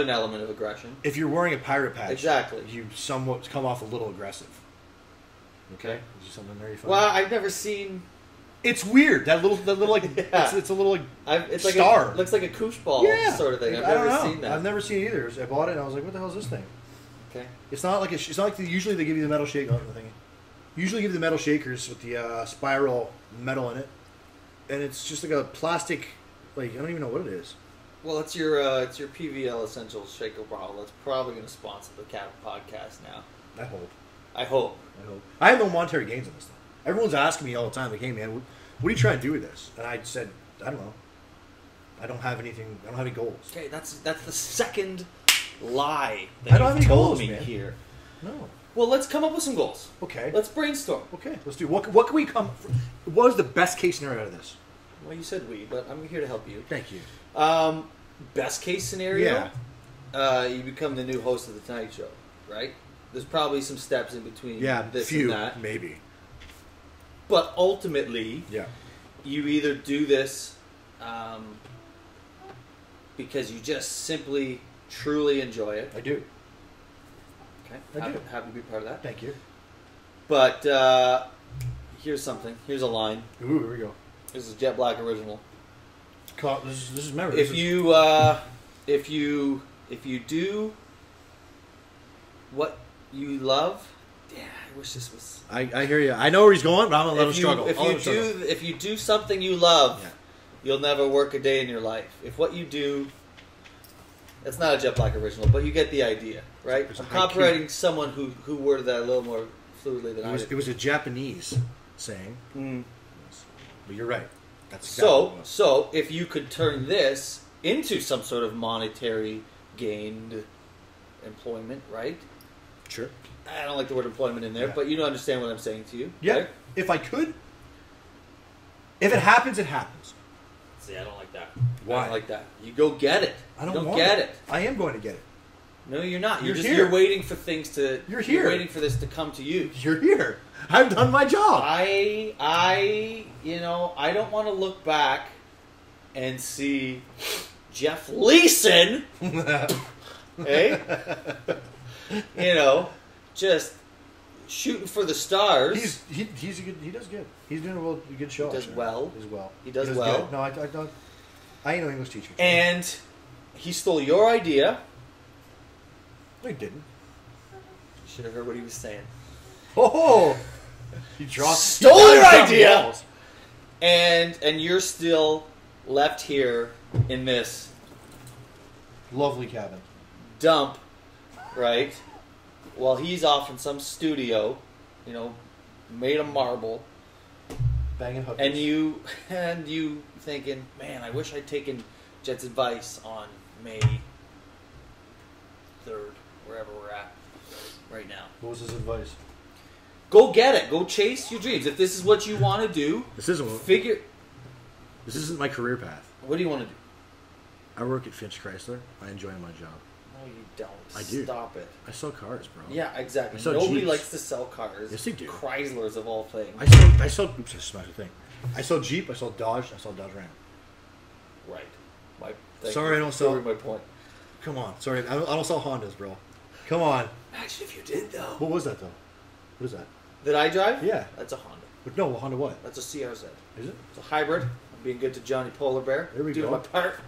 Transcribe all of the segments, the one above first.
an element of aggression. If you're wearing a pirate patch, exactly, you somewhat come off a little aggressive. Okay, is there something there you find? Well, I've never seen. It's weird. That little like yeah. it's a little like it's like star. Looks like a koosh ball sort of thing. I've never seen that. I've never seen it either. I bought it and I was like, what the hell is this thing? Okay. It's not like usually they give you the metal shake thing. Usually give you the metal shakers with the spiral metal in it, and it's just like a plastic. Like I don't even know what it is. Well, it's your PVL Essentials Shaker Bottle. That's probably going to sponsor the Cabin Podcast now. I hope. I hope. I have no monetary gains on this thing. Everyone's asking me all the time, like, hey, man, what are you trying to do with this? And I said, I don't know. I don't have anything. I don't have any goals. Okay, that's the second lie I that don't have you've any told goals, me man. here. No. Well, let's come up with some goals. Okay. Let's brainstorm. Okay, let's do. What can we come? What is the best case scenario out of this? Well, you said we, but I'm here to help you. Thank you. Best case scenario. Yeah. You become the new host of the Tonight Show, right? There's probably some steps in between. This few, and that, maybe. But ultimately, you either do this because you just simply, truly enjoy it. I do. Okay, happy to be part of that. Thank you. But here's something. Here's a line. Ooh, here we go. This is Jet Black original. This is memory. If you do what you love, yeah, I wish this was. I hear you. I know where he's going, but I'm gonna let him struggle. If you do something you love, you'll never work a day in your life. If what you do, it's not a Jet Black original, but you get the idea, right? I'm copyrighting someone who worded that a little more fluidly than I did. It was a Japanese saying, but you're right. That's so if you could turn this into some sort of monetary gained employment, right? Sure. I don't like the word employment in there, but you don't understand what I'm saying to you. Yeah. Right? If I could. If it happens, it happens. See, I don't like that. Why? I don't like that. You go get it. I don't want get it. I am going to get it. No, you're not. You're waiting for things to. You're here. You're waiting for this to come to you. You're here. I've done my job. I don't want to look back and see Jeff Leeson, hey, just shooting for the stars. He does good. He's doing a good show. He does well. He does well. Good. No, I ain't no English teacher. And he stole your idea. No, he didn't. You should have heard what he was saying. Oh, stole your idea, and you're still left here in this lovely cabin dump, right? While he's off in some studio, made of marble, banging hookers. and you thinking, man, I wish I'd taken Jet's advice on May 3rd, wherever we're at right now. What was his advice? Go get it. Go chase your dreams. If this is what you want to do, this isn't my career path. What do you want to do? I work at Finch Chrysler. I enjoy my job. No, you don't. I do. Stop it. I sell cars, bro. Yeah, exactly. Nobody Jeeps. Likes to sell cars. Yes, they do. Chryslers of all things. I sell. Oops, I smashed the thing. I sell Jeep. I sell Dodge. I sell Dodge Ram. Right. Sorry, I don't sell. My point. Come on. Sorry, I don't sell Hondas, bro. Come on. Imagine if you did, though. What was that, though? What is that? That I drive? Yeah. That's a Honda. But no, a Honda what? That's a CRZ. Is it? It's a hybrid. I'm being good to Johnny Polar Bear. There we go. Doing my part.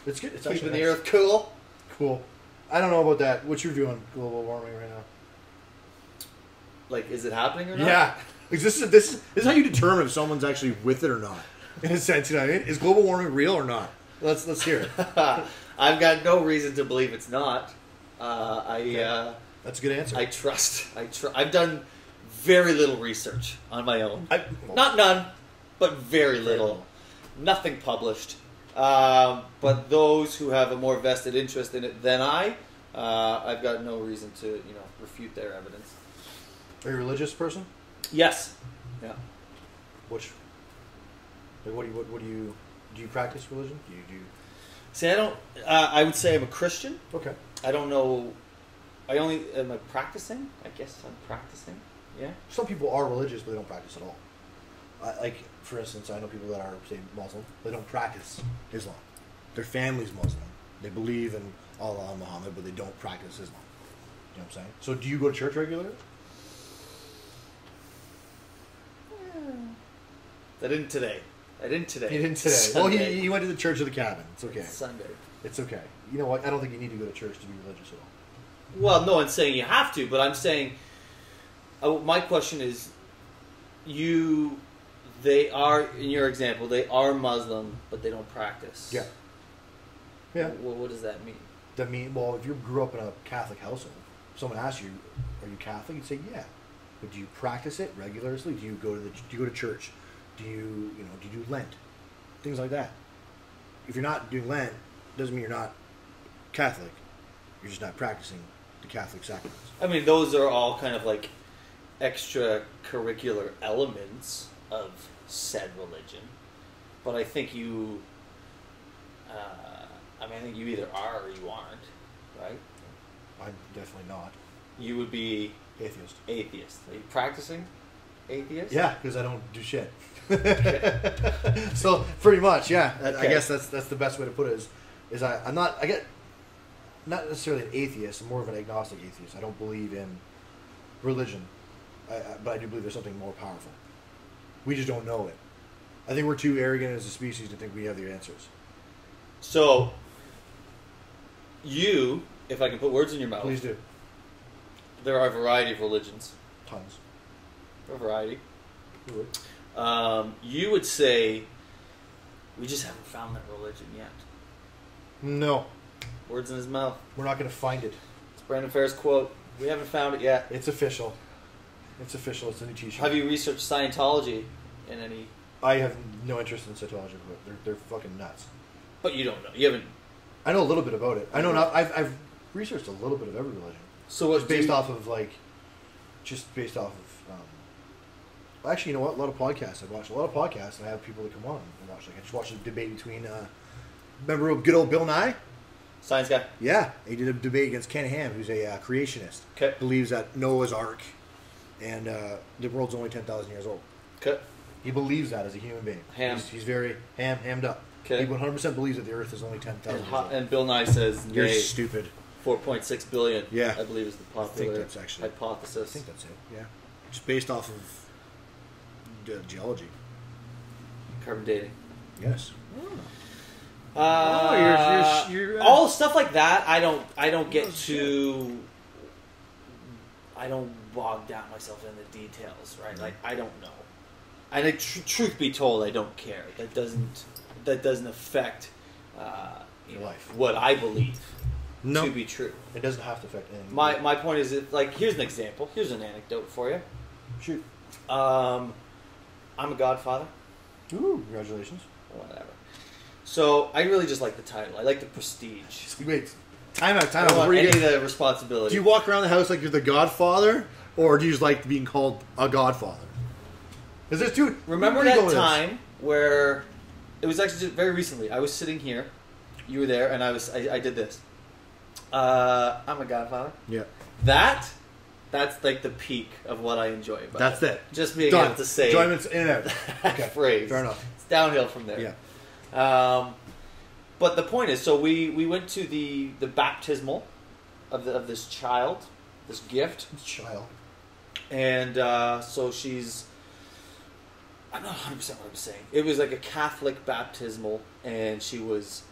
It's good. It's keeping the earth cool. Cool. I don't know about that. What you're doing, global warming right now? Like, is it happening or not? Yeah. This is how you determine if someone's actually with it or not. In a sense, you know what I mean? Is global warming real or not? Let's hear it. I've got no reason to believe it's not. That's a good answer. I trust. I've done very little research on my own. Not none, but very little. Nothing published. But those who have a more vested interest in it than I've got no reason to refute their evidence. Are you a religious person? Yes. Yeah. Which? Like, what do you practice religion? Do you? See, I don't. I would say I'm a Christian. Okay. I don't know. Am I practicing? I guess I'm practicing. Yeah. Some people are religious, but they don't practice at all. Like, for instance, I know people that are, say, Muslim. They don't practice Islam. Their family's Muslim. They believe in Allah Muhammad, but they don't practice Islam. You know what I'm saying? So do you go to church regularly? I didn't today. He didn't today. Sunday. Well, he went to the Church of the Cabin. It's okay. Sunday. It's okay. You know what? I don't think you need to go to church to be religious at all. Well, no one's saying you have to, but I'm saying, my question is, they are, in your example, they are Muslim, but they don't practice. Yeah. Yeah. Well, what does that mean? That mean, well, if you grew up in a Catholic household, someone asks you, "Are you Catholic?" You'd say, "Yeah." But do you practice it regularly? Do you go to church? Do you do Lent? Things like that. If you're not doing Lent, doesn't mean you're not Catholic. You're just not practicing the Catholic sacraments. I mean, those are all kind of like extracurricular elements of said religion. But I think I think you either are or you aren't, right? I'm definitely not. You would be Atheist. Are you practicing atheist? Yeah, because I don't do shit. So pretty much, yeah. Okay. I guess that's the best way to put it. I'm not necessarily an atheist. I'm more of an agnostic atheist. I don't believe in religion, but I do believe there's something more powerful. We just don't know it. I think we're too arrogant as a species to think we have the answers. So, if I can put words in your mouth, Please do. there are a variety of religions. Tons. A variety. You would. You would say we just haven't found that religion yet. No. Words in his mouth. We're not going to find it. It's Brandon Ferris' quote. We haven't found it yet. It's official. It's official. It's a new t-shirt. Have you researched Scientology in any... I have no interest in Scientology, but they're fucking nuts. But you don't know. You haven't... I know a little bit about it. I know enough. I've researched a little bit of every religion. So what's based off of actually, you know what? A lot of podcasts. I watch a lot of podcasts, and I have people that come on and watch. Like I just watched a debate between. Remember good old Bill Nye? Science guy. Yeah, he did a debate against Ken Ham, who's a creationist. Okay. Believes that Noah's Ark and the world's only 10,000 years old. Okay. He believes that as a human being. Ham. He's very hammed up. Okay. He 100% believes that the Earth is only 10,000 years old. And Bill Nye says, You're nay, stupid. 4.6 billion. Yeah. I believe is the I think popular that's actually hypothesis. I think that's it. Yeah. Just based off of geology. Carbon dating. Yes. You're all stuff like that. I don't get I don't bog down myself in the details, right? Like I don't know. And truth be told, I don't care. That doesn't affect your life. What I believe to be true. It doesn't have to affect anything. My point is, like, here's an example. Here's an anecdote for you. Shoot. I'm a godfather. Ooh, congratulations. Whatever. So I really just like the title. I like the prestige. Wait, time out. I don't want any of the responsibility. Do you walk around the house like you're the Godfather, or do you just like being called a Godfather? Is this dude? Remember that time where it was actually just very recently? I was sitting here, you were there, and I did this. I'm a godfather. Yeah. That's like the peak of what I enjoy. About That's it. Just being able to say enjoyment's in and out. Okay, phrase. Fair enough. It's downhill from there. Yeah. But the point is, so we went to the baptismal of this child, this gift. This child. And so she's... I'm not 100% what I'm saying. It was like a Catholic baptismal, and she was,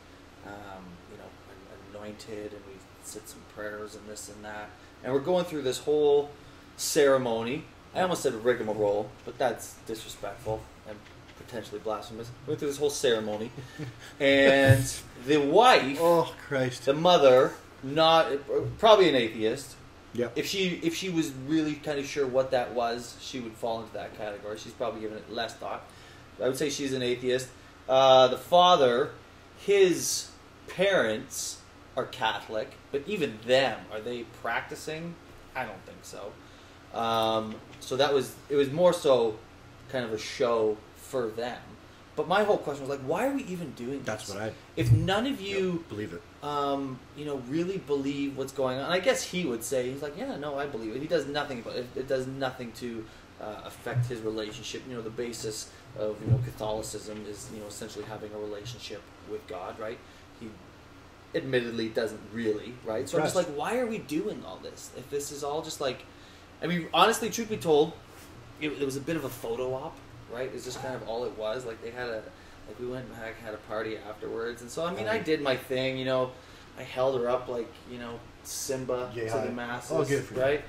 anointed, and we said some prayers and this and that. And we're going through this whole ceremony. I almost said rigmarole, but that's disrespectful and potentially blasphemous. We went through this whole ceremony, and the wife, oh Christ, the mother, probably an atheist. Yep. If she was really kind of sure what that was, she would fall into that category. She's probably given it less thought. I would say she's an atheist. The father, his parents are Catholic, but even them, are they practicing? I don't think so. So it was more so kind of a show for them. But my whole question was like, why are we even doing this? That's what if none of you believe it. Really believe what's going on. I guess he would say, he's like, yeah, no, I believe it. He does nothing, but it does nothing to affect his relationship. The basis of Catholicism is essentially having a relationship with God, right? admittedly doesn't really, right? So I'm just like, why are we doing all this? If this is all just like, I mean, honestly, truth be told, it was a bit of a photo op, right? It's just kind of all it was. Like, they had like, we went back, had a party afterwards. And so, I mean, I did my thing, you know. I held her up like, you know, Simba to the masses, right?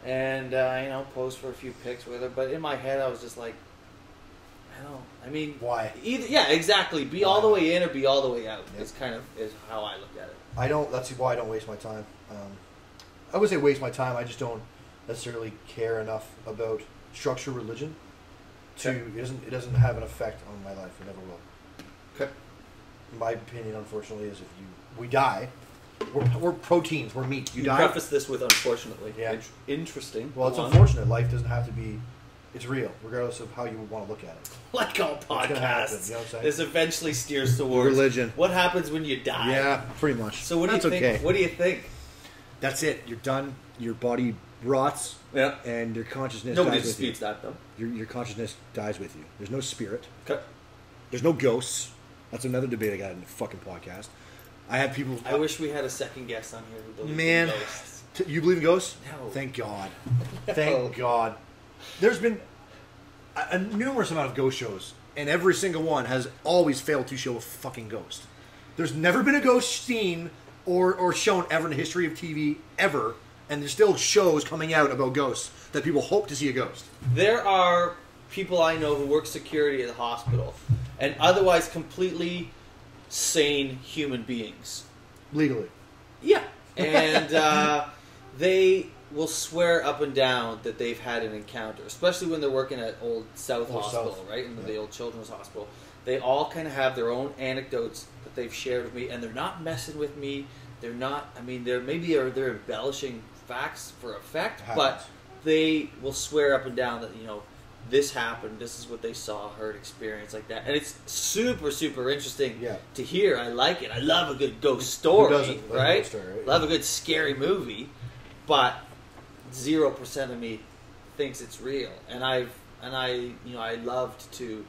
And, you know, posed for a few pics with her. But in my head, I was just like, I don't know. I mean, why? Yeah, exactly. Be all the way in or be all the way out. Yep. It's kind of is how I look at it. That's why I don't waste my time. I would say waste my time. I just don't necessarily care enough about structured religion it doesn't have an effect on my life. It never will. Okay. My opinion, unfortunately, is we die, we're proteins, we're meat. You die. Preface this with unfortunately. Yeah. Interesting. Well, it's unfortunate. Life doesn't have to be. It's real, regardless of how you would want to look at it. Like all podcasts, happen, you know what I'm saying? this eventually steers towards religion. What happens when you die? Yeah, pretty much. So what do you think? Okay. What do you think? That's it. You're done. Your body rots. Yeah. And your consciousness. Nobody disputes that, though. Your consciousness dies with you. There's no spirit. Okay. There's no ghosts. That's another debate I got in the fucking podcast. I had people. I wish we had a second guest on here who believes in ghosts. You believe in ghosts? No. Thank God. Thank God. There's been a numerous amount of ghost shows, and every single one has always failed to show a fucking ghost. There's never been a ghost seen or shown ever in the history of TV ever, and there's still shows coming out about ghosts that people hope to see a ghost. There are people I know who work security at the hospital and otherwise completely sane human beings. Legally. Yeah. And they will swear up and down that they've had an encounter, especially when they're working at Old South Hospital, right? In the old children's hospital. They all kind of have their own anecdotes that they've shared with me, and they're not messing with me. They're not, I mean, they're embellishing facts for effect, but they will swear up and down that, you know, this happened, this is what they saw, heard, experienced, like that. And it's super, super interesting to hear. I like it. I love a good ghost story, right? Love a good scary movie, but 0% of me thinks it's real. And I would love to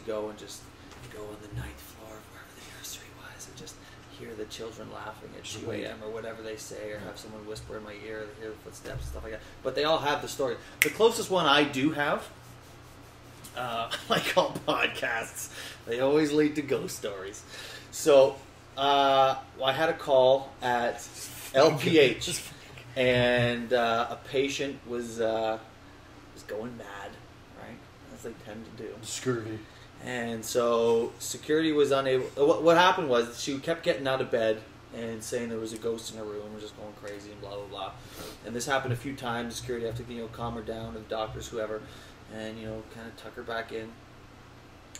go and just go on the ninth floor of wherever the nursery was and just hear the children laughing at 2 a.m. or whatever they say, or have someone whisper in my ear, hear the footsteps and stuff like that. But they all have the story. The closest one I do have, like all podcasts, they always lead to ghost stories. So I had a call at LPH, and a patient was going mad, right? As they tend to do. Scurvy. And so security was unable. What happened was she kept getting out of bed and saying there was a ghost in her room and just going crazy and blah blah blah. And this happened a few times. Security have to calm her down, and doctors, whoever, and kind of tuck her back in.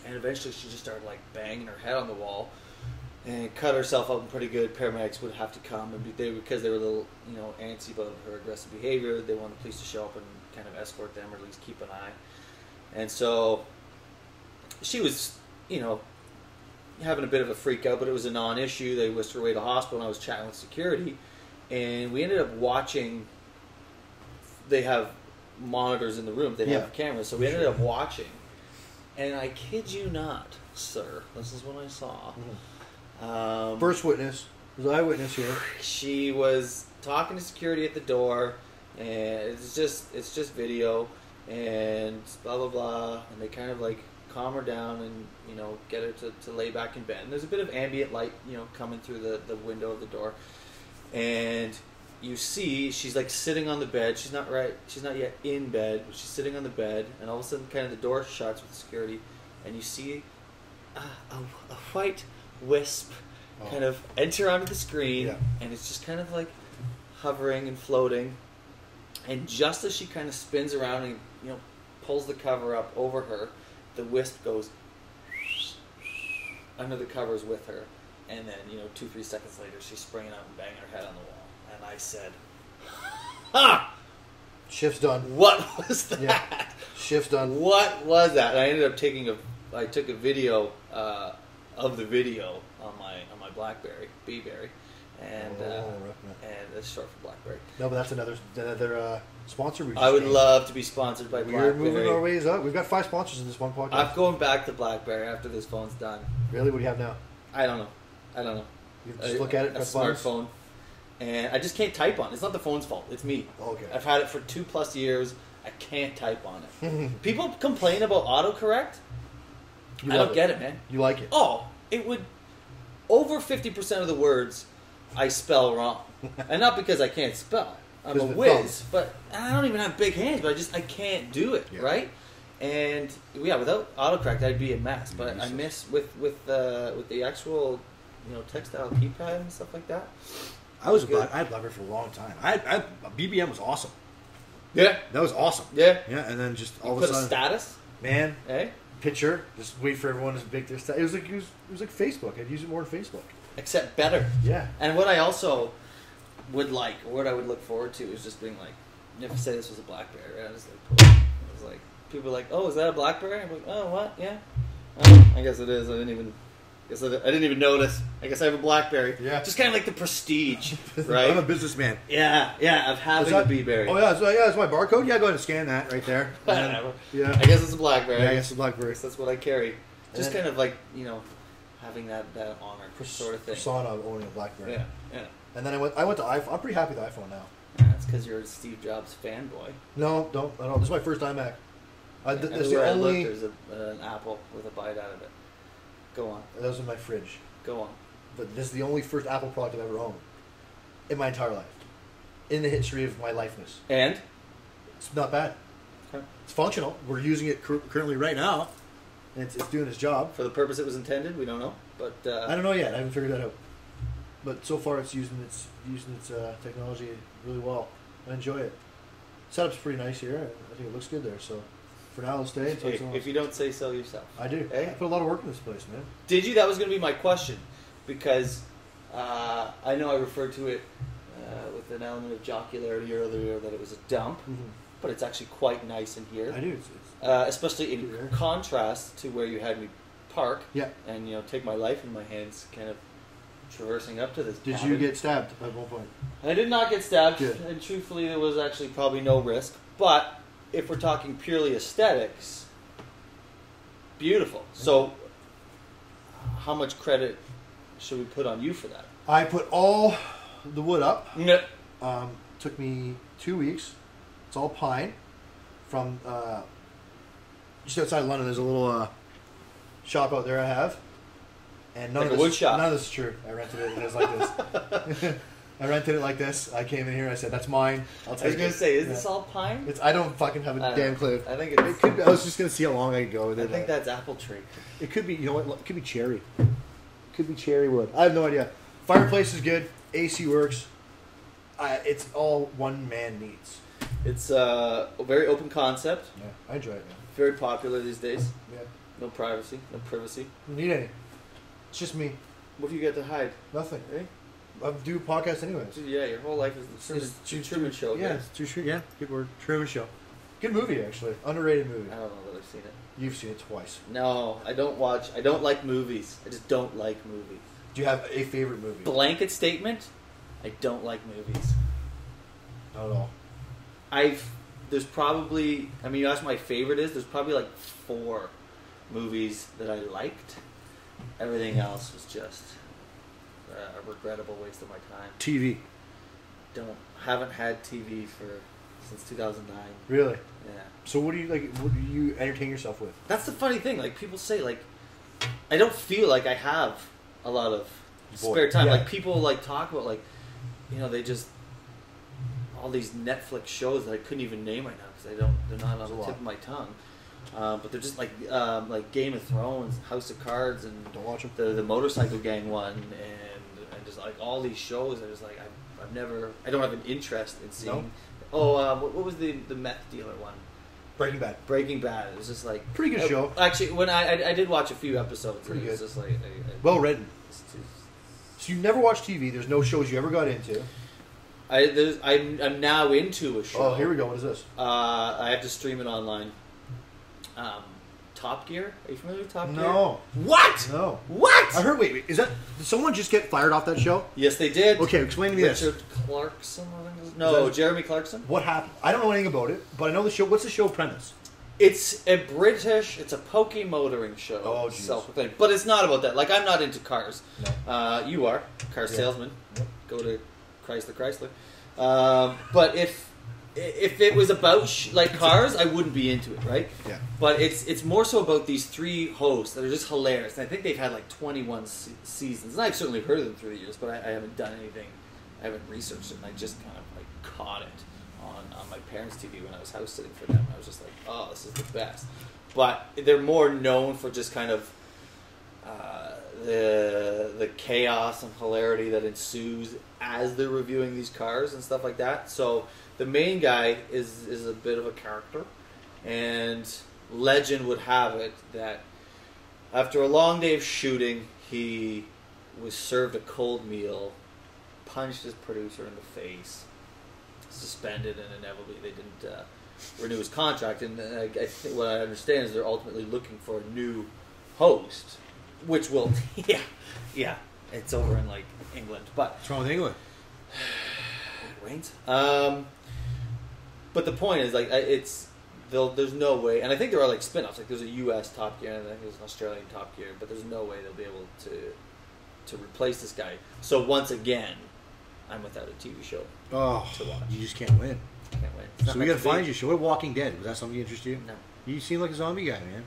And eventually she just started like banging her head on the wall and cut herself open pretty good. Paramedics would have to come, and because they were a little antsy about her aggressive behavior, they wanted the police to show up and kind of escort them, or at least keep an eye. And so she was, having a bit of a freak out, but it was a non-issue. They whisked her away to the hospital, and I was chatting with security, and we ended up watching. They have monitors in the room. They have cameras, so we ended up watching. And I kid you not, sir, this is what I saw. Mm-hmm. First witness. There's an eyewitness here. She was talking to security at the door, and it's just video, and blah blah blah, and they kind of like calm her down and get her to lay back in bed. And there's a bit of ambient light coming through the window of the door, and you see she's like sitting on the bed. She's not yet in bed, but she's sitting on the bed, and all of a sudden kind of the door shuts with security, and you see a white wisp kind of enter onto the screen, and it's just kind of like hovering and floating, and just as she kind of spins around and pulls the cover up over her, the wisp goes under the covers with her, and then 2-3 seconds later she's springing up and banging her head on the wall. And I said, "Ha! Shift's done." What was that? Yeah. Shift's done. What was that? And I ended up I took a video of the video on my BlackBerry, BeeBerry, and it's short for BlackBerry. No, but that's another sponsor. I would love to be sponsored by BlackBerry. We're moving our ways up. We've got 5 sponsors in this one podcast. I'm going back to BlackBerry after this phone's done. Really? What do you have now? I don't know. You just look at it. A smartphone, and I just can't type on it. It's not the phone's fault. It's me. Okay. I've had it for 2+ years. I can't type on it. People complain about autocorrect. I don't get it, man. You like it? Oh, it would. Over 50% of the words I spell wrong, and not because I can't spell. I'm a whiz, but I don't even have big hands. But I can't do it right. And yeah, without autocorrect, I'd be a mess. But I miss with the actual, textile keypad and stuff like that. I had BlackBerry for a long time. BBM was awesome. Yeah, that was awesome. Yeah, and then just all of a sudden, sudden, status, man. Hey, picture. Just wait for everyone to make their status. It was like Facebook. I'd use it more than Facebook, except better. Yeah. And what I also would like, or what I would look forward to, is just being like, if I say this was a BlackBerry, right? I was like, people are like, oh, is that a BlackBerry? I'm like, oh, what? Yeah. Oh, I guess it is. I didn't even notice. I guess I have a BlackBerry. Yeah. Just kind of like the prestige, right? I'm a businessman. Yeah, of having a BlackBerry. Oh yeah, that's my barcode. Yeah, go ahead and scan that right there. Yeah. I guess it's a BlackBerry. Yeah, I guess it's a BlackBerry. That's what I carry. Just kind of like, having that honor sort of thing. Persona of owning a BlackBerry. Yeah. And then I went to iPhone. I'm pretty happy with the iPhone now. That's because you're a Steve Jobs fanboy. No, don't. This is my first iMac. This is the only. There's an Apple with a bite out of it. Go on. That was in my fridge. Go on. But this is the only first Apple product I've ever owned in my entire life, in the history of my lifeness. And it's not bad. Okay. It's functional. We're using it currently right now, and it's doing its job for the purpose it was intended. We don't know, but I don't know yet. I haven't figured that out. But so far, it's using its technology really well. I enjoy it. Setup's pretty nice here. I think it looks good there. So for now, it'll stay. If you don't say so yourself. I do. Hey? I put a lot of work in this place, man. Did you? That was going to be my question, because I know I referred to it with an element of jocularity earlier that it was a dump, but it's actually quite nice in here. I do. Especially in contrast to where you had me park. Yeah. And take my life in my hands, kind of traversing up to this. Did you get stabbed at one point? I did not get stabbed, Good. And truthfully, there was actually probably no risk. But if we're talking purely aesthetics, beautiful. So, how much credit should we put on you for that? I put all the wood up. Yep. Took me 2 weeks. It's all pine. From just outside London, there's a little shop out there I have. And none like of this, wood shop. None of this is true. I rented it. It was like this. I rented it like this. I came in here. I said, "That's mine." I'll take it. I was going to say, is this all pine? I don't fucking have a damn clue. I think it could be, I was just going to see how long I could go with it. I think that's apple tree. It could be. You know what? It could be cherry. It could be cherry wood. I have no idea. Fireplace is good. AC works. It's all one man needs. It's a very open concept. Yeah, I enjoy it, man. Very popular these days. Yeah. No privacy. No privacy. Don't need any. It's just me. What do you get to hide? Nothing. I do a podcast anyways. Yeah, your whole life is the Truman Show. Yeah, it's too. Yeah, good word. Truman Show. Good movie, actually. Underrated movie. I don't know that I've seen it. You've seen it twice. No, I don't watch. I don't like movies. I just don't like movies. Do you have a favorite movie? Blanket statement. I don't like movies. Not at all. There's probably. I mean, you ask what my favorite is. There's probably like 4 movies that I liked. Everything else was just a regrettable waste of my time. TV. Haven't had TV since 2009. Really? Yeah. So what do you like? What do you entertain yourself with? That's the funny thing. Like people say, like I don't feel like I have a lot of spare time. Yeah. Like people like talk about like they just all these Netflix shows that I couldn't even name right now because they're not on the tip of my tongue. But they're just like Game of Thrones, House of Cards, and don't watch them. The Motorcycle Gang one, and just like all these shows. I just like I don't have an interest in seeing. No? Oh, what was the meth dealer one? Breaking Bad. Breaking Bad. It was just like pretty good show. Actually, when I did watch a few episodes, pretty it was good. just like well written. So you never watch TV. There's no shows you ever got into. I'm now into a show. Oh, here we go. What is this? I have to stream it online. Top Gear? Are you familiar with Top Gear? No. What? No. What? I heard. Wait. Is that? Did someone just get fired off that show? Yes, they did. Okay, explain to me this. Richard Clarkson. No, Jeremy Clarkson. What happened? I don't know anything about it, but I know the show. What's the show premise? It's a pokey motoring show. Oh, jeez. Thing. But it's not about that. Like, I'm not into cars. No. You are. Car salesman. Yep. Go to Chrysler. But if it was about like cars, I wouldn't be into it, right? Yeah. But it's more so about these 3 hosts that are just hilarious. And I think they've had like 21 seasons. And I've certainly heard of them through the years, but I haven't done anything. I haven't researched it. And I just kind of like caught it on my parents' TV when I was house sitting for them. I was just like, oh, this is the best. But they're more known for just kind of the chaos and hilarity that ensues as they're reviewing these cars and stuff like that. So the main guy is a bit of a character, and legend would have it that after a long day of shooting, he was served a cold meal, punched his producer in the face, suspended, and inevitably they didn't renew his contract. And I think what I understand is they're ultimately looking for a new host, which will, yeah, it's over in like England. But what's wrong with England? It rains. But the point is, like, there's no way, and I think there are like spin-offs. Like, there's a U.S. Top Gear, and I think there's an Australian Top Gear, but there's no way they'll be able to replace this guy. So once again, I'm without a TV show to watch. You just can't win. Can't win. So we gotta find you. So what, Walking Dead? Was that something that interests you? No. You seem like a zombie guy, man.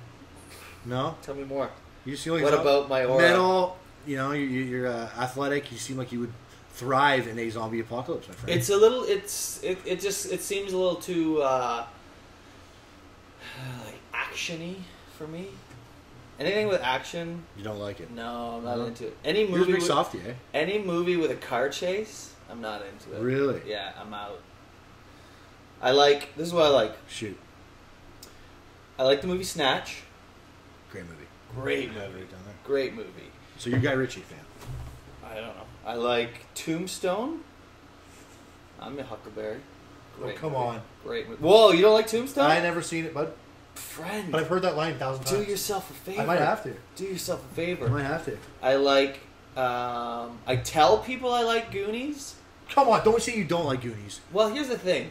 No. Tell me more. You seem like what about my aura? Metal. You know, you're athletic. You seem like you would thrive in a zombie apocalypse, my friend. It's a little. It seems a little too like actiony for me. Anything with action, you don't like it. No, I'm not into it. Any movie, you're a big softy, eh? Any movie with a car chase, I'm not into it. Really? Yeah, I'm out. This is what I like. Shoot. I like the movie Snatch. Great movie. Great movie. So you're a Guy Ritchie fan? I don't know. I like Tombstone. I'm a Huckleberry. Great come movie. On. Great movie. Whoa, you don't like Tombstone? I never seen it, bud. Friend. But I've heard that line 1,000 times. Do yourself a favor. I might have to. Do yourself a favor. I might have to. I like, I tell people I like Goonies. Come on, don't say you don't like Goonies. Well, here's the thing.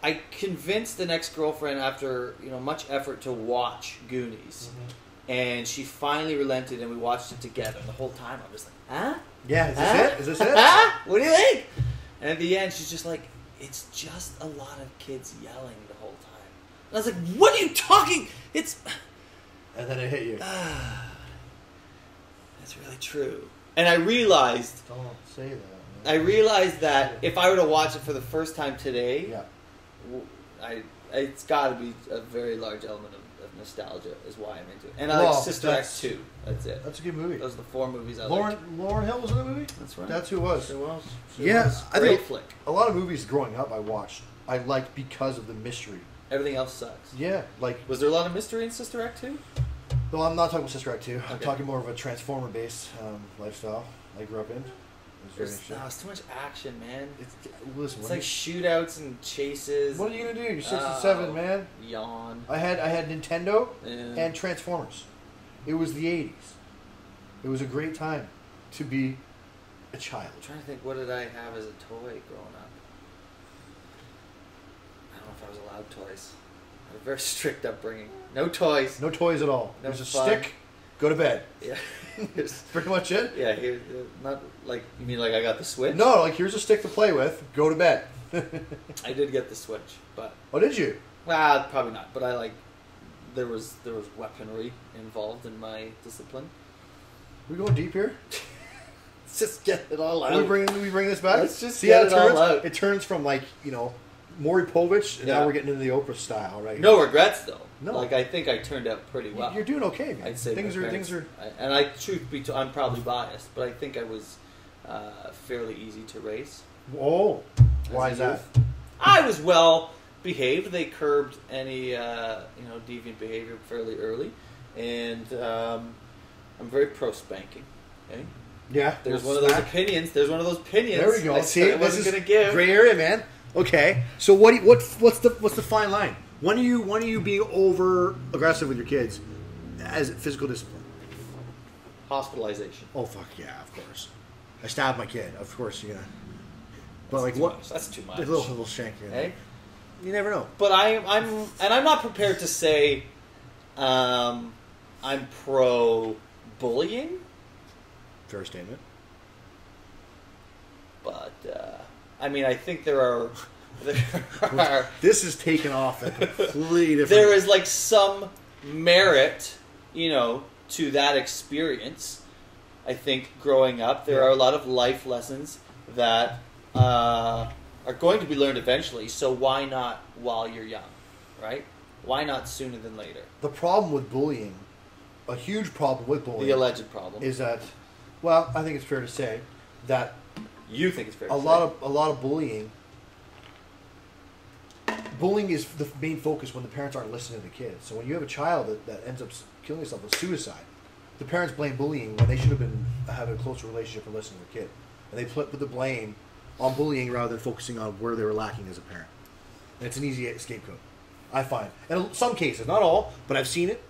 I convinced the ex-girlfriend after, much effort to watch Goonies. Mm-hmm. And she finally relented and we watched it together. And the whole time I was like, huh? Yeah, is this it? Huh? What do you think? And at the end she's just like, it's just a lot of kids yelling the whole time. And I was like, what are you talking? It's... And then it hit you. That's really true. And I realized... Don't say that. Man. I realized that if I were to watch it for the first time today... Yeah. It's got to be a very large element of nostalgia is why I'm into it. And I like Sister Act 2. That's it. That's a good movie. Those are the 4 movies I like. like. Lauryn Hill was in the movie? That's right. That's who it was. It was. Great flick. A lot of movies growing up I watched, I liked because of the mystery. Everything else sucks. Yeah. Was there a lot of mystery in Sister Act 2? No, I'm not talking about Sister Act 2. I'm Okay. talking more of a Transformer-based lifestyle I grew up in. It's too much action, man. Listen, it's like shootouts and chases. What are you gonna do? You're 67, man. Yawn. I had Nintendo and Transformers. It was the 80s. It was a great time to be a child. I'm trying to think, what did I have as a toy growing up? I don't know if I was allowed toys. I had a very strict upbringing. No toys. No toys at all. No There's a fun. stick. Go to bed. Yeah. That's pretty much it. Yeah, not like you mean like I got the Switch? No, like here's a stick to play with. Go to bed. I did get the Switch, but did you? Well, probably not. But there was weaponry involved in my discipline. We going deep here? Let's just get it all out. We bring this back. Let's just see get how it all out. It turns from Maury Povich, and now we're getting into the Oprah style, right? No regrets though. No, I think I turned out pretty well. You're doing okay, man. I'd say things are. Truth be told, I'm probably biased, but I think I was fairly easy to raise. Oh, why is that? I was well behaved. They curbed any deviant behavior fairly early, and I'm very pro spanking. Okay. Yeah. There's one of those opinions. There we go. See, this is gonna give gray area, man. Okay. So what's the fine line? When are you being over aggressive with your kids as physical discipline? Hospitalization. Oh fuck yeah, of course. I stabbed my kid. Of course you're gonna. But That's what? That's too much. A little shank here. Hey? You never know. But I'm not prepared to say I'm pro bullying. Fair statement. But I mean, I think there are. This is taken off a completely different. There is like some merit, to that experience. I think growing up, there are a lot of life lessons that are going to be learned eventually. So why not while you're young, right? Why not sooner than later? The problem with bullying, a huge problem with bullying, the alleged problem, is that, well, I think it's fair to say that you think it's fair. A lot of bullying. Bullying is the main focus when the parents aren't listening to the kids. So when you have a child that ends up killing himself with suicide, the parents blame bullying when they should have been having a closer relationship and listening to the kid. And they put the blame on bullying rather than focusing on where they were lacking as a parent. And it's an easy scapegoat, I find. And in some cases, not all, but I've seen it.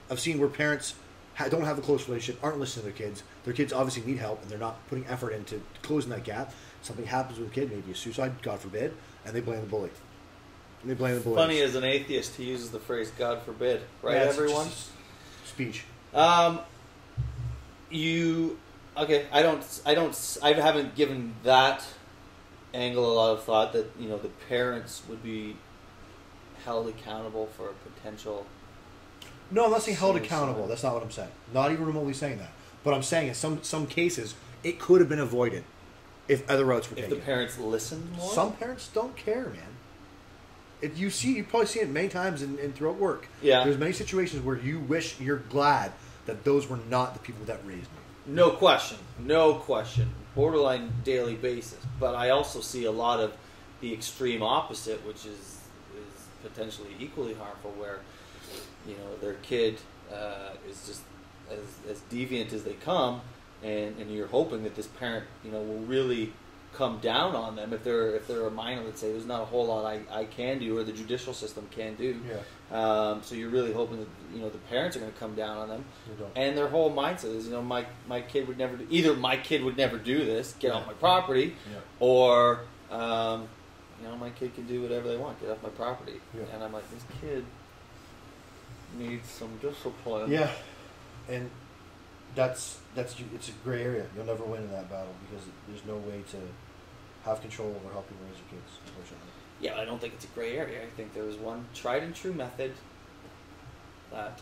I've seen where parents don't have a close relationship, aren't listening to their kids. Their kids obviously need help, and they're not putting effort into closing that gap. Something happens with a kid, maybe a suicide, God forbid, and they blame the bully. And they blame the bully. Funny, as an atheist, he uses the phrase "God forbid," right? Yeah, everyone. Speech. I haven't given that angle a lot of thought. That the parents would be held accountable for a potential. No, I'm not saying held accountable. That's not what I'm saying. Not even remotely saying that. But I'm saying in some cases it could have been avoided if other routes were taken. If the parents listened more. Some parents don't care, man. You probably see it many times in throughout work. Yeah. There's many situations where you're glad that those were not the people that raised me. No question. Borderline daily basis. But I also see a lot of the extreme opposite, which is potentially equally harmful, where their kid is just as deviant as they come, and you're hoping that this parent will really come down on them if they're a minor. Let's say there's not a whole lot I can do or the judicial system can do. Yeah. So you're really hoping that the parents are going to come down on them, and their whole mindset is my kid would never do, either my kid would never do this, get off my property, or my kid can do whatever they want, get off my property. And I'm like, this kid needs some discipline. Yeah, and it's a gray area. You'll never win in that battle because there's no way to have control over how people raise your kids, unfortunately. Yeah, I don't think it's a gray area. I think there was one tried and true method that,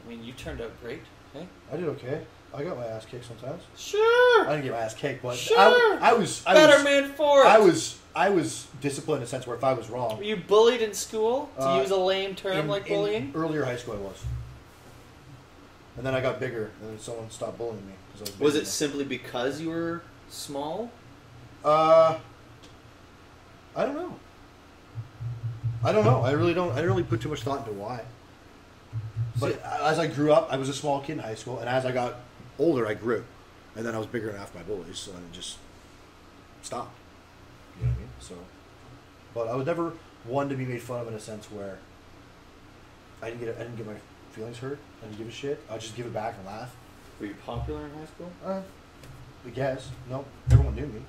you turned out great, hey? I did okay. I got my ass kicked sometimes. Sure. I didn't get my ass kicked, but sure. I was better man for it. I was disciplined in a sense where if I was wrong. Were you bullied in school? To use a lame term like bullying? In earlier high school I was. And then I got bigger, and then someone stopped bullying me. Was it simply because you were small? I don't know. I didn't really put too much thought into why. But as I grew up, I was a small kid in high school, and as I got older, I grew. And then I was bigger than half my bullies, so then it just stopped. You know what I mean? So, but I was never one to be made fun of in a sense where I didn't get my feelings hurt. I didn't give a shit. I'd just give it back and laugh. Were you popular in high school? I guess. No, everyone knew me.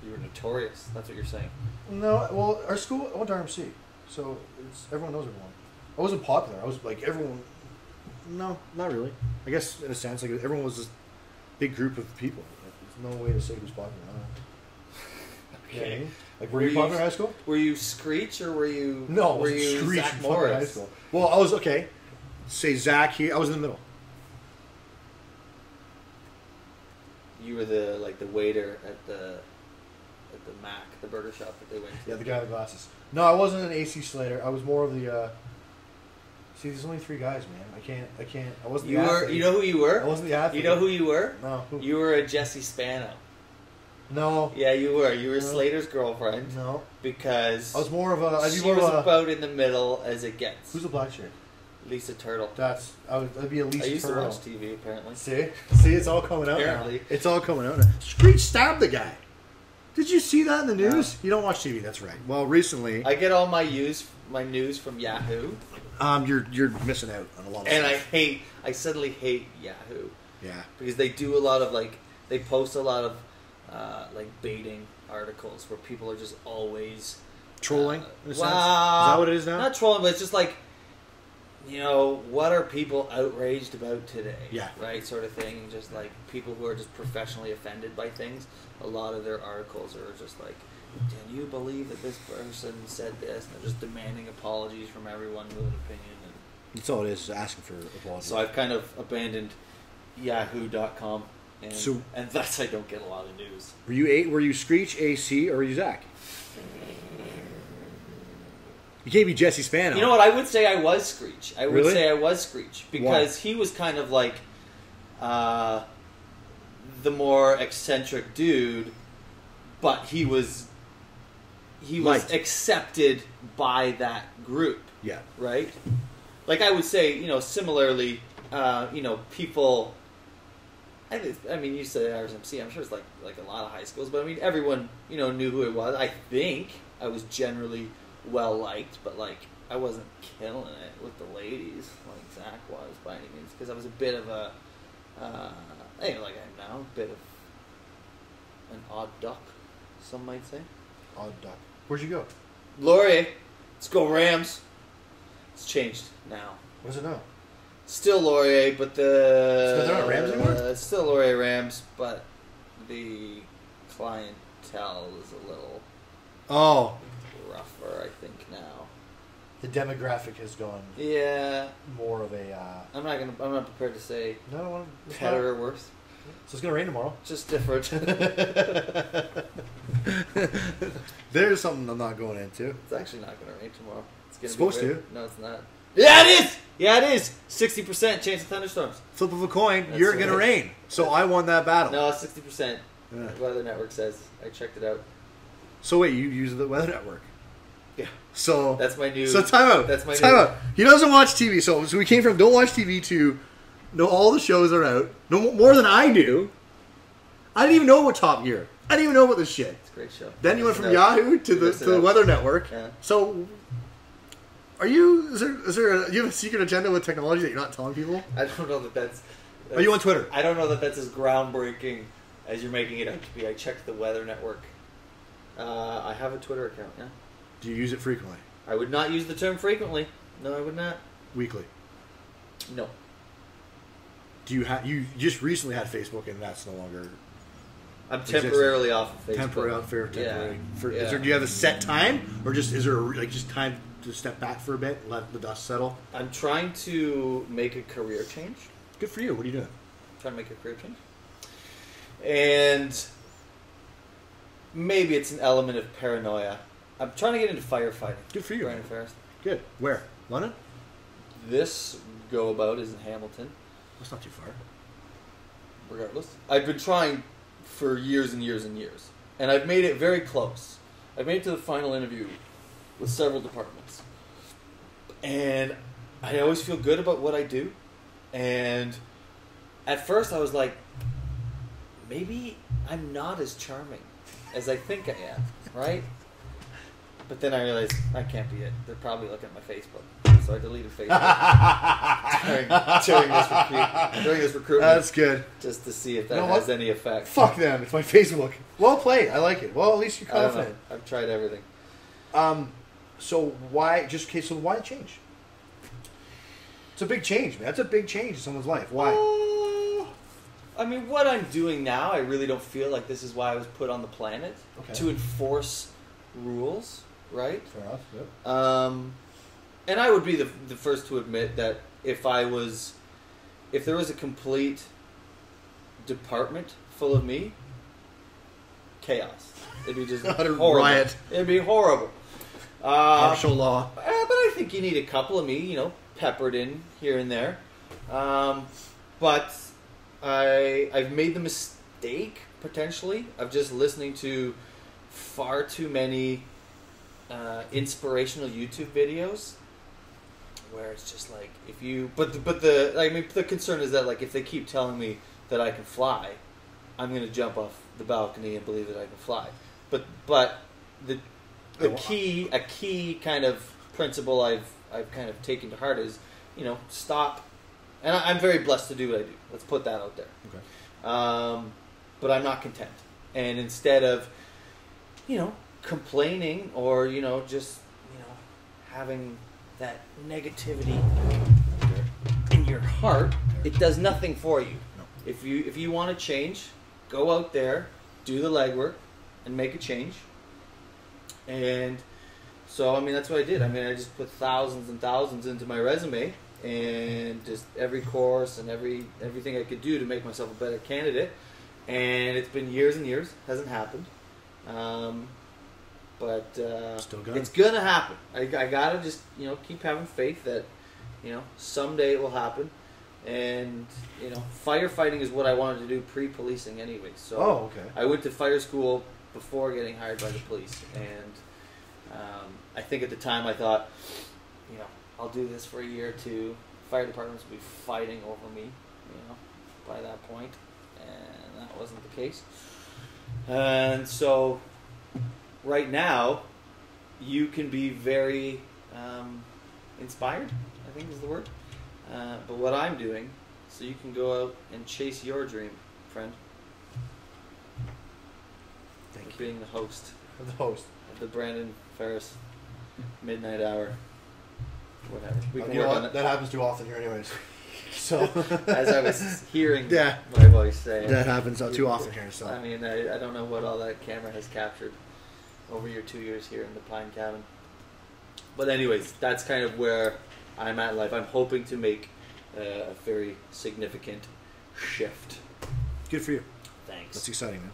You were notorious. That's what you're saying. No, well, our school, I went to RMC, so everyone knows everyone. I wasn't popular. I was like everyone. No, not really. I guess in a sense, like everyone was this big group of people. There's no way to say who's popular. Okay. Yeah, like, were you popular in high school? Were you Screech or were you? No, were you Screech Zach Morris? in high school. Well, I was okay. Say Zach here. I was in the middle. You were the waiter at the Mac, the burger shop that they went to. Yeah, the guy with glasses. No, I wasn't an AC Slater. I was more of the. See, there's only 3 guys, man. I can't. I wasn't. You were. You know who you were? I wasn't the athlete. You know who you were? No. Who? You were a Jesse Spano. No. Yeah, you were. You were Slater's girlfriend. No. Because I was more of a. She was about in the middle as it gets. Who's the black chick? Lisa Turtle. I'd be a Lisa Turtle. I used to watch TV apparently. See, it's all coming out. Apparently, now. It's all coming out. Now. Screech stabbed the guy. Did you see that in the news? You don't watch TV. That's right. Well, recently I get all my news from Yahoo. You're missing out on a lot of stuff. And I suddenly hate Yahoo. Yeah. Because they do a lot of they post a lot of baiting articles where people are just always Trolling, in a sense? Is that what it is now? Not trolling, but it's just like, what are people outraged about today? Yeah. Right, sort of thing. Just like people who are just professionally offended by things. A lot of their articles are just like, can you believe that this person said this? And they're just demanding apologies from everyone with an opinion. And that's all it is asking for apologies. so I've kind of abandoned Yahoo.com. And thus I don't get a lot of news. Were you Screech, AC, or were you Zach? You can't be Jesse Spano. You know what? I would say I was Screech. I would Really? say I was Screech because he was kind of like the more eccentric dude, but he was accepted by that group. Yeah. Right. Like I would say, similarly, people. I mean, you said RSMC. I'm sure it's like a lot of high schools, but I mean, everyone knew who it was. I think I was generally well liked, but like I wasn't killing it with the ladies like Zach was by any means, because I was a bit of a, like I am now, a bit of an odd duck, some might say. Odd duck. Where'd you go? Laurier, let's go Rams. It's changed now. What is it now? Still Laurier, but They're not Rams anymore? Still Laurier Rams, but the clientele is a little rougher, I think, now. The demographic has gone. Yeah. More of a. I'm not prepared to say. No, I don't want to. Better or worse. So it's gonna rain tomorrow. Just different. There's something I'm not going into. It's actually not gonna rain tomorrow. It's supposed to. No, it's not. Yeah, it is. Yeah, it is. 60% chance of thunderstorms. Flip of a coin. That's You're right. gonna rain. So I won that battle. No, 60%. Yeah. Weather Network says. I checked it out. So wait, you use the Weather Network? Yeah. So that's my new. So time out. That's my time new. out. He doesn't watch TV. So we came from don't watch TV to know all the shows are out. No more than I do. I didn't even know about Top Gear. I didn't even know about this shit. It's a great show. Then you went from Yahoo to the Weather Network. Yeah. So, are you? Is there? Do you have a secret agenda with technology that you're not telling people? I don't know that that's. Are you on Twitter? I don't know that that's as groundbreaking as you're making it out to be. I checked the Weather Network. I have a Twitter account. Yeah. Do you use it frequently? I would not use the term frequently. No, I would not. Weekly. No. Do you have? You just recently had Facebook, and that's no longer. I'm temporarily off of Facebook. Temporary. Yeah. Do you have a set time, or just is there just time to step back for a bit, and let the dust settle? I'm trying to make a career change. Good for you. What are you doing? Trying to make a career change. And maybe it's an element of paranoia. I'm trying to get into firefighting. Good for you. Brandon Ferris. Good. Where? London? This go about is in Hamilton. That's not too far. Regardless. I've been trying for years and years and years. And I've made it very close. I've made it to the final interview with several departments. And I always feel good about what I do. And at first I was like, maybe I'm not as charming as I think I am, right? But then I realized that can't be it. They're probably looking at my Facebook. So I deleted Facebook during this recruitment. That's good. Just to see if that has any effect. Fuck them. It's my Facebook. Well played. I like it. Well, at least you're confident. I've tried everything. So why change? It's a big change, man. That's a big change in someone's life. Why? I mean, what I'm doing now, I really don't feel like this is why I was put on the planet. Okay. To enforce rules, right? Fair enough. Yep. And I would be the first to admit that if there was a complete department full of me, chaos. It'd be just horrible. Riot. It'd be horrible. Martial law. But I think you need a couple of me, peppered in here and there. But I've made the mistake, potentially, of just listening to far too many inspirational YouTube videos where it's just like, if you... the concern is that, like, if they keep telling me that I can fly, I'm going to jump off the balcony and believe that I can fly. But a key kind of principle I've kind of taken to heart is, stop. And I'm very blessed to do what I do. Let's put that out there. Okay. But I'm not content. And instead of, complaining or, you know, just, you know, having that negativity in your heart, it does nothing for you. No. If you want to change, go out there, do the legwork, and make a change. And so, I mean, that's what I did. I mean, I just put thousands and thousands into my resume, and just every course and everything I could do to make myself a better candidate. And it's been years and years, hasn't happened. But Still good. it's gonna happen. I gotta just, you know, keep having faith that, you know, someday it will happen. And, you know, firefighting is what I wanted to do pre-policing anyway. So okay. I went to fire school before getting hired by the police, and I think at the time I thought, you know, I'll do this for a year or two. Fire departments will be fighting over me, you know, by that point, and that wasn't the case. And so, right now, you can be very inspired, I think is the word. But what I'm doing, so you can go out and chase your dream, friend. Thank you. Being the host. The host. Of the Brandon Ferris Midnight Hour. Whatever. We can You work know on what? it. That happens too often here anyways. So As I was hearing Yeah. my voice say it. that happens too often here. So I mean, I don't know what all that camera has captured over your 2 years here in the Pine Cabin. But anyways, that's kind of where I'm at in life. I'm hoping to make a very significant shift. good for you. Thanks. That's exciting, man.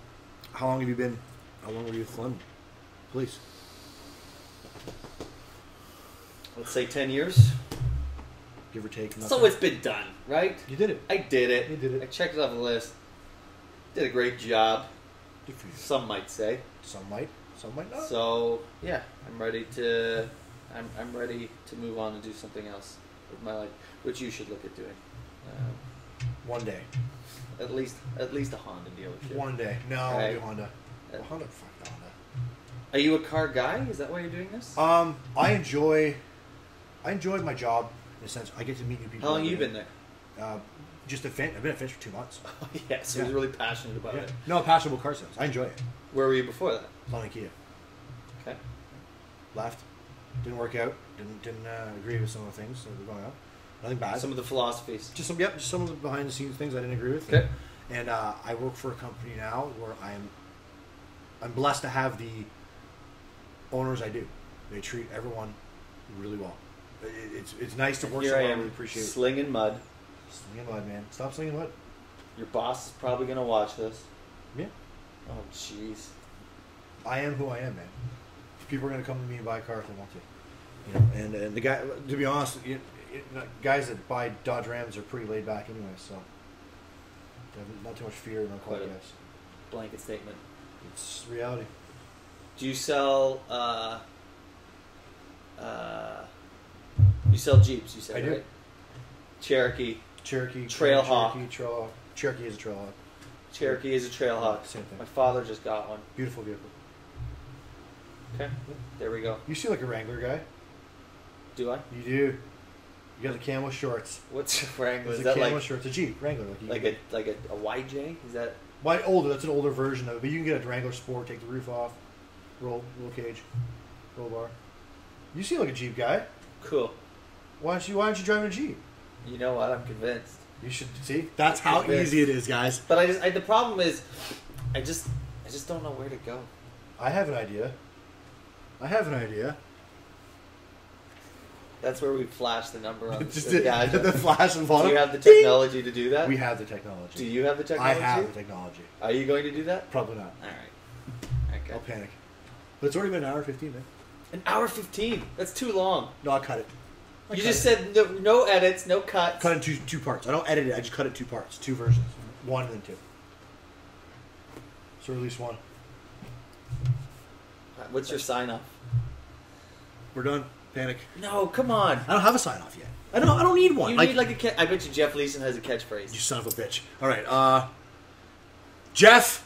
How long have you been? How long were you with Flynn? Police. Let's say 10 years. Give or take. So it's been done, right? You did it. I did it. You did it. I checked it off the list. Did a great job. Good for you. Some might say. Some might not. So yeah, I'm ready to. I'm ready to move on and do something else with my life, which you should look at doing. One day. At least a Honda dealership. One day. No, Right. I'll do Honda. Honda. Fuck the Honda. Are you a car guy? Is that why you're doing this? I enjoyed my job in a sense. I get to meet new people. How long every you day. been there? Just a Finch. I've been at Finch for 2 months. Yeah, so Yeah. he's really passionate about Yeah. it. No, passionate about car sales. I enjoy it. Where were you before that? Long Kia. Okay. Left. Didn't work out. Didn't agree with some of the things that were going on. Nothing bad. Some of the philosophies. Just some of the behind the scenes things I didn't agree with. Okay. And I work for a company now where I'm blessed to have the owners I do. They treat everyone really well. It's nice to work Here I somewhere I am, really appreciate it. slinging mud. Slinging mud, man. Stop slinging mud. Your boss is probably gonna watch this. Yeah. Oh, jeez. I am who I am, man. People are gonna come to me and buy a car if they want to. You know, and the guy, to be honest, guys that buy Dodge Rams are pretty laid back anyway, so they have not too much fear in our car Quite a- guys. Blanket statement. It's reality. Do you sell? You sell Jeeps? You said I do. right? Cherokee. Cherokee, Trailhawk. Cherokee is a Trailhawk. Cherokee is a Trailhawk. Same thing. My father just got one. Beautiful vehicle. Okay, there we go. You see like a Wrangler guy. Do I? You do. You got the camo shorts. What's a Wrangler? It's Is a that camo like shorts. A Jeep Wrangler. like a YJ? Is that? Why older? That's an older version of it. But you can get a Wrangler Sport. Take the roof off. Roll cage. Roll bar. You see like a Jeep guy. Cool. Why aren't you driving a Jeep? You know what? I'm convinced. You should see. That's how easy it is, guys. But the problem is, I just don't know where to go. I have an idea. That's where we flash the number on Just the the gadget. flash and Do bottom. you have the technology to do that? We have the technology. Do you have the I technology? have the technology. Are you going to do that? Probably not. All right. Okay. I'll panic. But it's already been an hour 15, man. An hour 15. That's too long. No, I'll cut it. You just said no edits, no cuts. Cut it in two parts. I don't edit it. I just cut it 2 parts, 2 versions, 1 and then 2. So release 1. What's your sign off? We're done. Panic. No, come on. I don't have a sign off yet. I don't need one. You need like a I bet you Jeff Leeson has a catchphrase. You son of a bitch. All right. Jeff.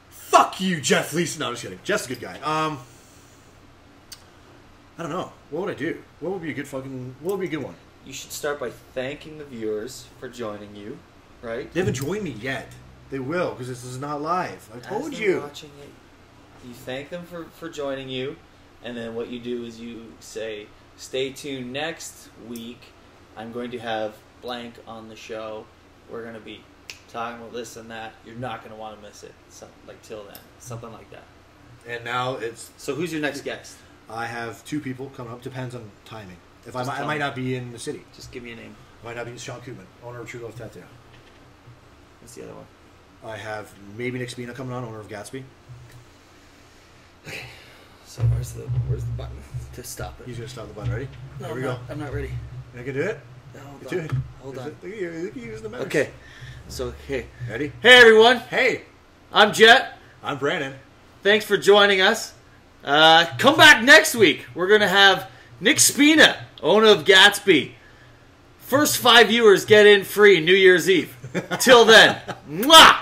Fuck you, Jeff Leeson. No, I'm just kidding. Jeff's a good guy. I don't know. What would I do? What would be a good one? You should start by thanking the viewers for joining you, right? They haven't joined me yet. They will, because this is not live. I As told they're you. watching it, You thank them for joining you, and then what you do is you say, stay tuned next week. I'm going to have blank on the show. We're going to be talking about this and that. You're not going to want to miss it. Till then. Something like that. And now it's... So who's your next guest? I have 2 people coming up. Depends on timing. If I might not be in the city. Just give me a name. Might not be Sean Koopman, owner of True Love Tattoo. What's the other one? I have maybe Nick Spina coming on, owner of Gatsby. Okay. So where's the button to stop it? He's gonna stop the button. Ready? No, Here we go. I'm not ready. You can do it. No, Do it. Hold on. Look at you. Look at you using the mouse. Okay. So hey. Ready? Hey everyone. Hey. I'm Jet. I'm Brandon. Thanks for joining us. Come back next week. We're gonna have Nick Spina, owner of Gatsby. First 5 viewers get in free New Year's Eve. Till then, mwah!